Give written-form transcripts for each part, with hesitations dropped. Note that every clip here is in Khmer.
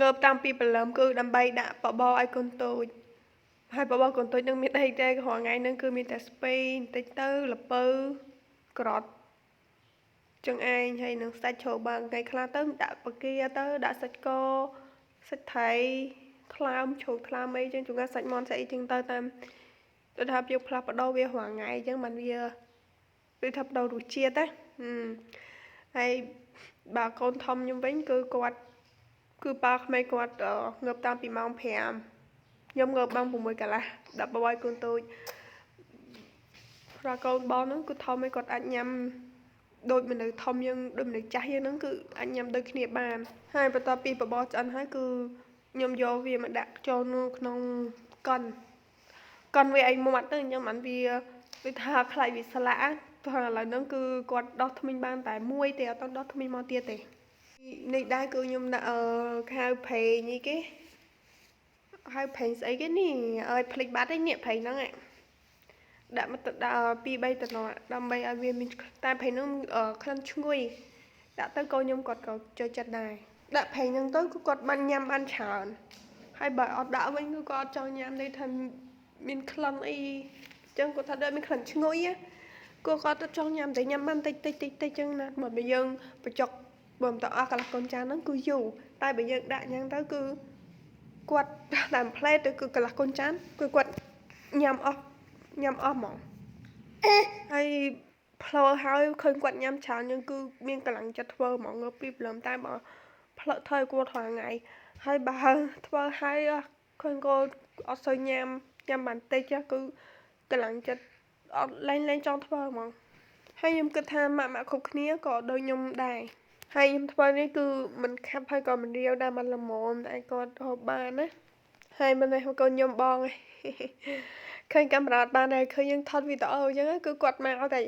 ងើបតាំងពីព្រលឹមគឺដើម្បីដាក់បបរឲ្យកូនតូចហើយបបរកូនតូចនឹងមានអីទេរាល់ថ្ងៃហ្នឹងគឺមានតែស្ពៃបន្តិចទៅល្ពៅក្រត់ចង្អេងហើយនឹងសាច់ជ្រូកបានថ្ងៃខ្លះទៅដាក់បកាទៅដាក់សាច់គោសាច់ត្រីថ្លើមជ្រូកថ្លើមអីចឹងជួនកាលសាច់មាន់ស្អីចឹងទៅតាមទៅថាយើងផ្លាស់ប្ដូរវារាល់ថ្ងៃចឹងបានវាដូចថាប្ដូររសជាតិណាហើយបើកូនធំខ្ញុំវិញគឺគាត់គឺប៉ាក្មេងគាត់ងើបតាំងពីម៉ោង5ខ្ញុំងើបម៉ោង6កន្លះដាក់បបរឲ្យកូនតូចព្រោះកូនបងហ្នឹងគឺធំឯងគាត់អាចញ៉ាំដូចមនុស្សធំយើងដូចមនុស្សចាស់យើងហ្នឹងគឺអាចញ៉ាំដូចគ្នាបានហើយបន្ទាប់ពីបបរឆ្អិនហើយគឺខ្ញុំយកវាមកដាក់ចូលក្នុងកុនវាឲ្យមាត់ទៅខ្ញុំបានវាដូចថាខ្លាចវាស្លាក់ព្រោះឥឡូវហ្នឹងគឺគាត់ដោះធ្មេញបានតែមួយទេអត់ដោះធ្មេញមកទៀតទេនេះដែរគឺខ្ញុំដាក់ខៅប្រេងនេះគេហើយប្រេងស្អីគេនេះឲ្យភ្លេចបាត់ឯនេះប្រេងហ្នឹងដាក់មកដាក់2 3តំណដើម្បីឲ្យវាមានតែប្រេងហ្នឹងក្លិនឈ្ងុយដាក់ទៅកូនខ្ញុំគាត់ក៏ចូលចិត្តដែរដាក់ប្រេងហ្នឹងទៅគឺគាត់បានញ៉ាំបានច្រើនហើយបើអត់ដាក់វិញគឺគាត់អត់ចង់ញ៉ាំទេថាមានក្លិនអីចឹងគាត់ថាដូចមានក្លិនឈ្ងុយគាត់អត់ចង់ញ៉ាំតែញ៉ាំបានតិចចឹងណាបើយើងបញ្ចុកបើមិនតអស់កន្លះកូនចានហ្នឹងគឺយូរតែបើយើងដាក់អញ្ចឹងទៅគឺគាត់តាមផ្លែទៅគឺកន្លះកូនចានគឺគាត់ញ៉ាំអស់ហ្មងហើយផ្លោហើយឃើញគាត់ញ៉ាំច្រើនហ្នឹងគឺមានកម្លាំងចិត្តធ្វើហ្មងងើបពីព្រលឹមតែបើផ្លឹកធ្វើគាត់រាល់ថ្ងៃហើយបើធ្វើហើយឃើញគាត់អត់សូវញ៉ាំបានតិចគឺកម្លាំងចិត្តអត់លែងចង់ធ្វើហ្មងហើយខ្ញុំគិតថាម៉ាក់គ្រប់គ្នាក៏ដូចខ្ញុំដែរហើយខ្ញុំធ្វើនេះគឺមិនខាប់ហើយក៏មិនរាវដែរមិនល្មមតែគាត់ហូបបានណាហើយមិនឯងកូនខ្ញុំបងឃើញកាមេរ៉ាបានហើយឃើញយើងថតវីដេអូអញ្ចឹងគឺគាត់មកតែ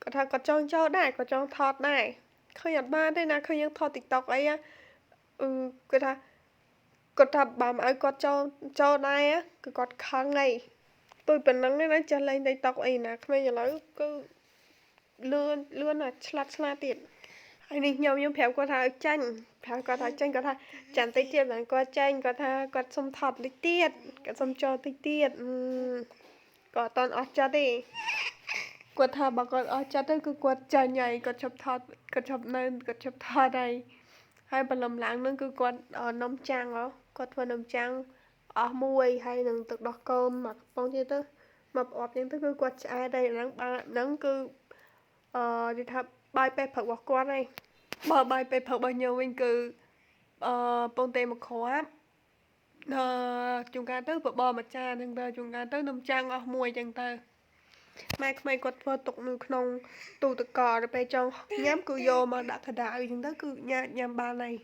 គាត់ថាគាត់ចង់ចូលដែរគាត់ចង់ថតដែរឃើញអត់បានទេណាឃើញយើងថត TikTok អីគាត់ថាបើមិនឲ្យគាត់ចូលដែរគឺគាត់ខឹងហីទួយប៉ុណ្ណឹងណាចេះលេង TikTok អីណាក្មេងឥឡូវគឺលឿនណាស់ឆ្លាតទៀតហើយនេះខ្ញុំប្រាប់គាត់ថាចាញ់គាត់ថាចាំតិចទៀតបានគាត់ចាញ់គាត់ថាគាត់សុំថតតិចទៀតគាត់សុំចូលតិចទៀតក៏អត់តន់អស់ចិត្តទេគាត់ថាបើគាត់អស់ចិត្តទៅគឺគាត់ចាញ់ហើយគាត់ឈប់ថតគាត់ឈប់ថតហើយបន្លំឡើងនឹងគឺគាត់នំចាំងគាត់ធ្វើនំចាំងអស់មួយហើយនឹងទឹកដោះគោមមកកំប៉ុងទៀតទៅមកប្រអប់ចឹងទៅគឺគាត់ឆ្អែតហើយហ្នឹងគឺនិយាយថាបាយពេលព្រឹករបស់គាត់ហើយបើបាយពេលព្រឹករបស់ខ្ញុំវិញគឺពងទេមកគ្រាប់ជួនកាលទៅបបរមួយចានហ្នឹងទៅជួនកាលទៅនំចាំងអស់មួយចឹងទៅម៉ែក្មេងគាត់ធ្វើទុកនៅក្នុងទូទឹកកកទៅពេលចង់ញ៉ាំគឺយកមកដាក់កណ្ដាលអីចឹងទៅគឺញ៉ាំបានហើយ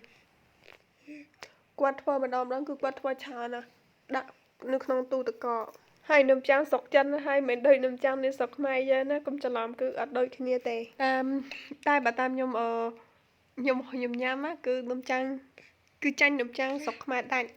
គាត់ធ្វើម្ដងគឺគាត់ធ្វើច្រើនណាស់ដាក់នៅក្នុងទូទឹកកកហើយនំចាំងស្រុកចិនហើយមិនដូចនំចាំងនៅស្រុកខ្មែរយើងណាកុំច្រឡំគឺអត់ដូចគ្នាទេតែបើតាមខ្ញុំញ៉ាំគឺនំចាំងគឺចាញ់នំចាំងស្រុកខ្មែរដាច់